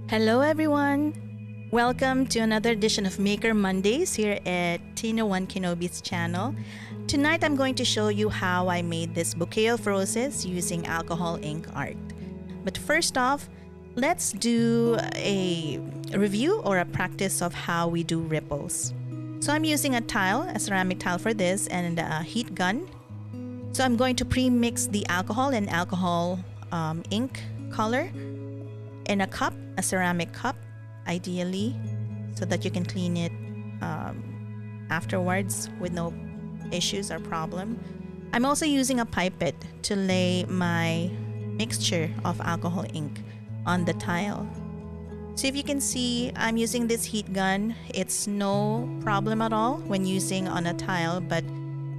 Hello everyone! Welcome to another edition of Maker Mondays here at Tina One Kenobi's channel. Tonight I'm going to show you how I made this bouquet of roses using alcohol ink art. But first off, let's do a review or a practice of how we do ripples. So I'm using a ceramic tile for this, and a heat gun. So I'm going to pre-mix the alcohol and alcohol ink color in a cup, a ceramic cup, ideally, so that you can clean it afterwards with no issues or problem. I'm also using a pipette to lay my mixture of alcohol ink on the tile. So if you can see, I'm using this heat gun. It's no problem at all when using on a tile, but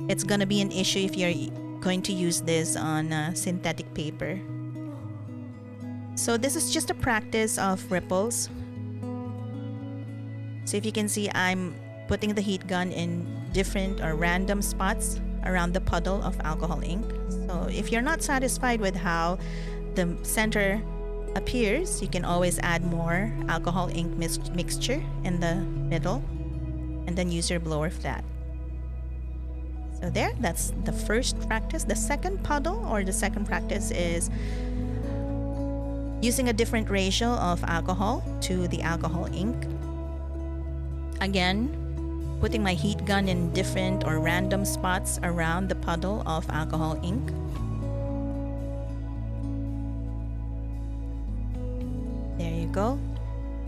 it's gonna be an issue if you're going to use this on synthetic paper. So this is just a practice of ripples. So if you can see, I'm putting the heat gun in different or random spots around the puddle of alcohol ink. So if you're not satisfied with how the center appears, you can always add more alcohol ink mixture in the middle and then use your blower flat. So there, that's the first practice. The second puddle or the second practice is using a different ratio of alcohol to the alcohol ink. Again, putting my heat gun in different or random spots around the puddle of alcohol ink. There you go.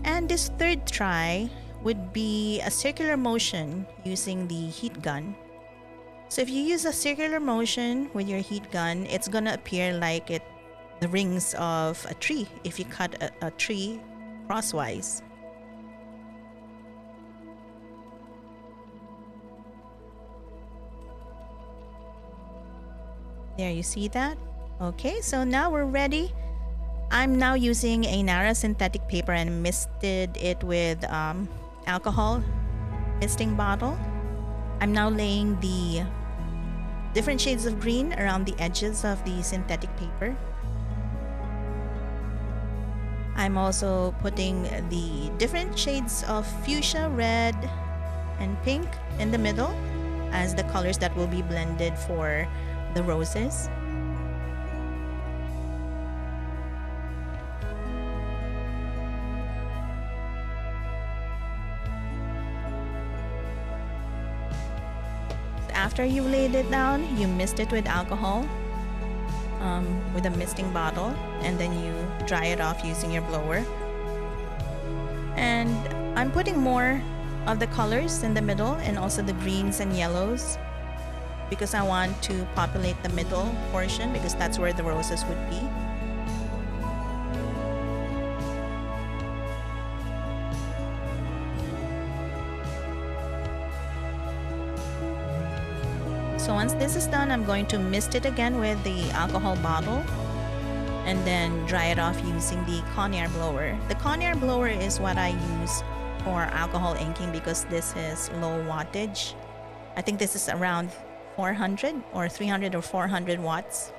And this third try would be a circular motion using the heat gun. So if you use a circular motion with your heat gun, it's gonna appear like the rings of a tree if you cut a tree crosswise. There, you see that? Okay, so now we're ready. I'm now using a Nara synthetic paper and misted it with alcohol misting bottle. I'm now laying the different shades of green around the edges of the synthetic paper. I'm also putting the different shades of fuchsia, red, and pink in the middle as the colors that will be blended for the roses. After you've laid it down, you mist it with alcohol with a misting bottle, and then you dry it off using your blower. And I'm putting more of the colors in the middle and also the greens and yellows because I want to populate the middle portion because that's where the roses would be. So once this is done, I'm going to mist it again with the alcohol bottle and then dry it off using the Conair blower. The Conair blower is what I use for alcohol inking because this is low wattage. I think this is around 400 or 300 or 400 watts.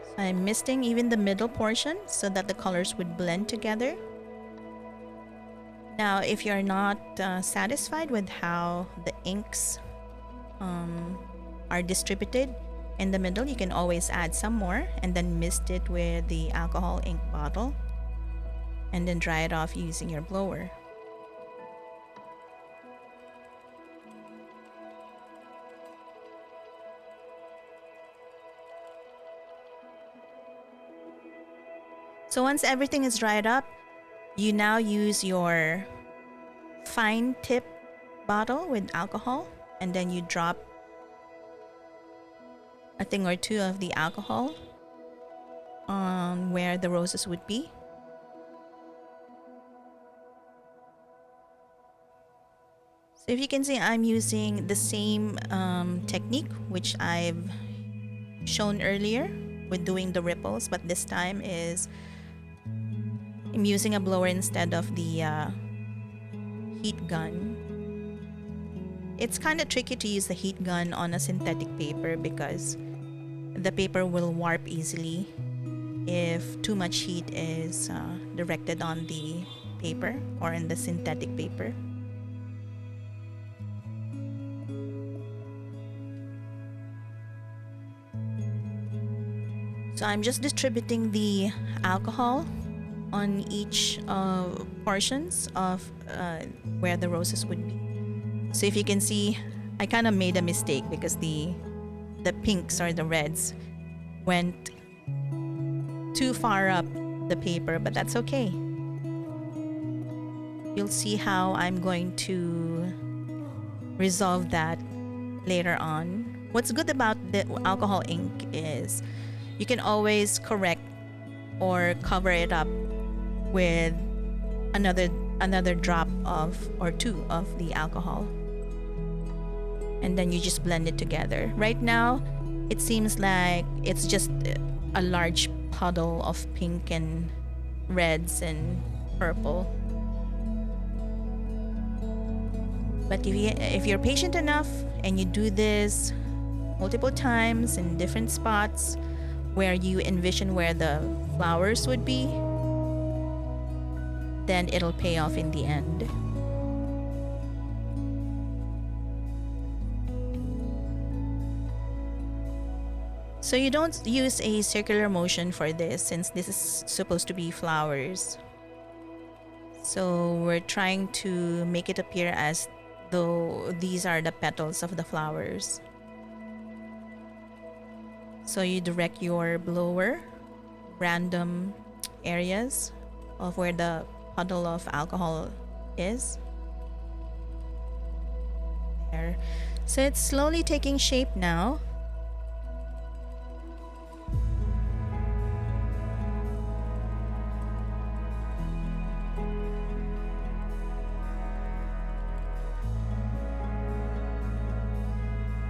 So I'm misting even the middle portion so that the colors would blend together. Now, if you're not satisfied with how the inks are distributed in the middle, you can always add some more and then mist it with the alcohol ink bottle and then dry it off using your blower. So once everything is dried up, you now use your fine tip bottle with alcohol and then you drop a thing or two of the alcohol on where the roses would be. So if you can see, I'm using the same technique which I've shown earlier with doing the ripples, but this time I'm using a blower instead of the heat gun. It's kind of tricky to use the heat gun on a synthetic paper because the paper will warp easily if too much heat is directed on the paper or in the synthetic paper. So I'm just distributing the alcohol on each portions of where the roses would be. So if you can see, I kind of made a mistake because the pinks or the reds went too far up the paper, but that's okay. You'll see how I'm going to resolve that later on. What's good about the alcohol ink is you can always correct or cover it up with another drop of or two of the alcohol, and then you just blend it together. Right now it seems like it's just a large puddle of pink and reds and purple, but if you're patient enough and you do this multiple times in different spots where you envision where the flowers would be, then it'll pay off in the end. So you don't use a circular motion for this since this is supposed to be flowers. So we're trying to make it appear as though these are the petals of the flowers. So you direct your blower random areas of where the puddle of alcohol is. There. So it's slowly taking shape now.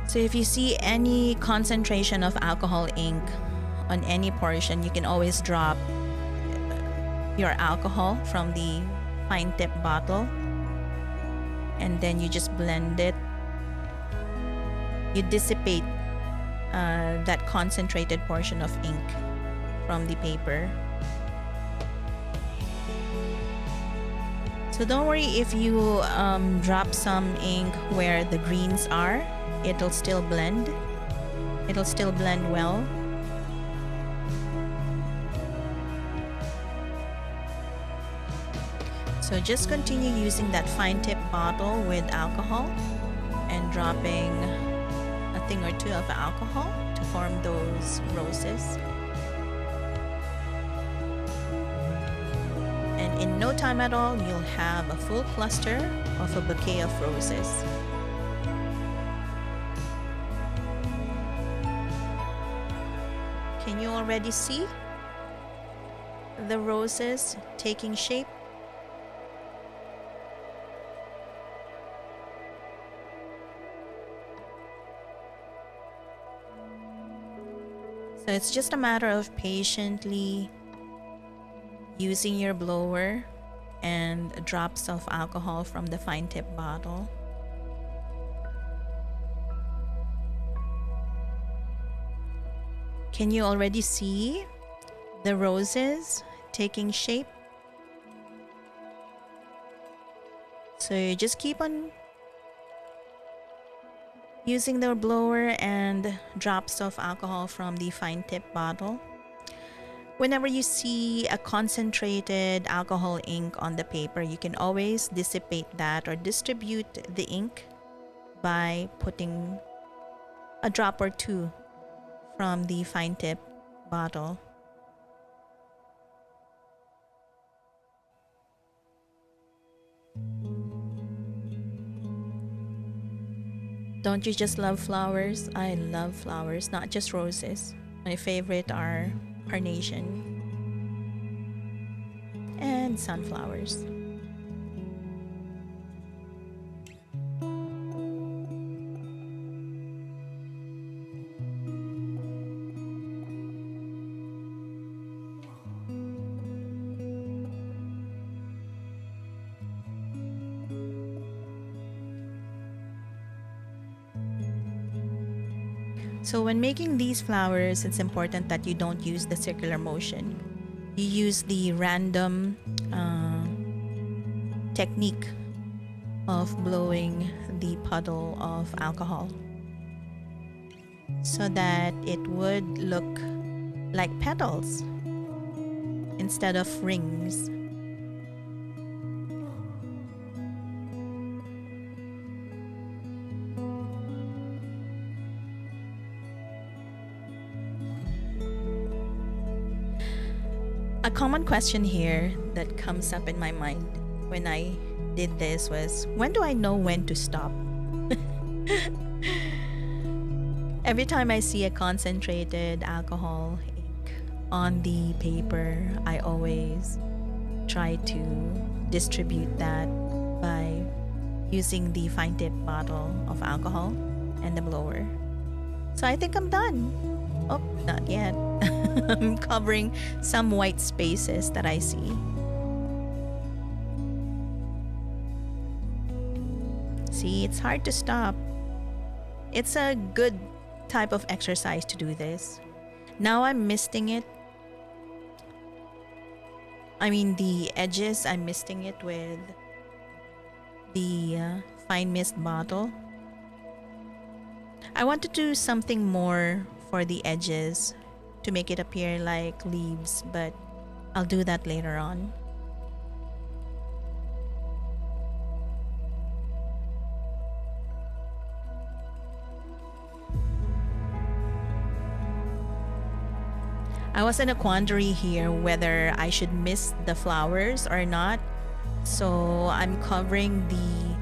So if you see any concentration of alcohol ink on any portion, you can always drop your alcohol from the fine tip bottle, and then you just blend it. You dissipate that concentrated portion of ink from the paper. So don't worry if you drop some ink where the greens are. It'll still blend. It'll still blend well. So just continue using that fine tip bottle with alcohol and dropping a thing or two of alcohol to form those roses. And in no time at all, you'll have a full cluster of a bouquet of roses. Can you already see the roses taking shape? So it's just a matter of patiently using your blower and drops of alcohol from the fine tip bottle. Can you already see the roses taking shape? So you just keep on using the blower and drops of alcohol from the fine tip bottle. Whenever you see a concentrated alcohol ink on the paper, you can always dissipate that or distribute the ink by putting a drop or two from the fine tip bottle. Don't you just love flowers? I love flowers, not just roses. My favorite are carnation and sunflowers. So when making these flowers, it's important that you don't use the circular motion. You use the random technique of blowing the puddle of alcohol so that it would look like petals instead of rings. A common question here that comes up in my mind when I did this was, when do I know when to stop? Every time I see a concentrated alcohol ink on the paper, I always try to distribute that by using the fine tip bottle of alcohol and the blower. So I think I'm done. Oh, not yet. I'm covering some white spaces that I see. See, it's hard to stop. It's a good type of exercise to do this. Now I'm misting it. I mean, the edges, I'm misting it with the fine mist bottle. I want to do something more for the edges to make it appear like leaves, but I'll do that later on. I was in a quandary here whether I should mist the flowers or not. So I'm covering the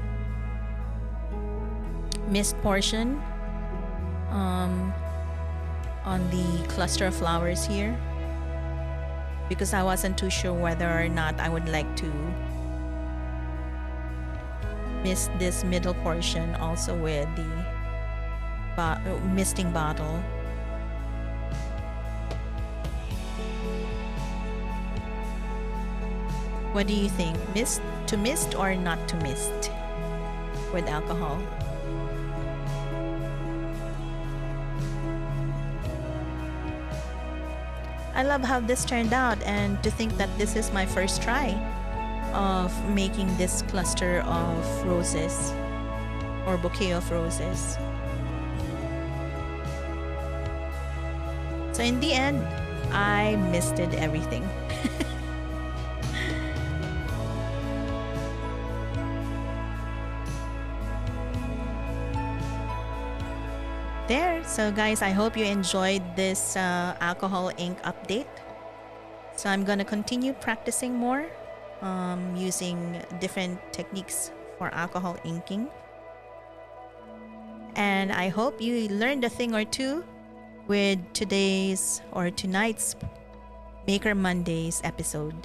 mist portion on the cluster of flowers here, because I wasn't too sure whether or not I would like to mist this middle portion also with the misting bottle. What do you think? To mist or not to mist with alcohol? I love how this turned out, and to think that this is my first try of making this cluster of roses or bouquet of roses. So in the end, I misted everything. There. So guys, I hope you enjoyed this alcohol ink update. So I'm gonna continue practicing more using different techniques for alcohol inking. And I hope you learned a thing or two with today's or tonight's Maker Mondays episode.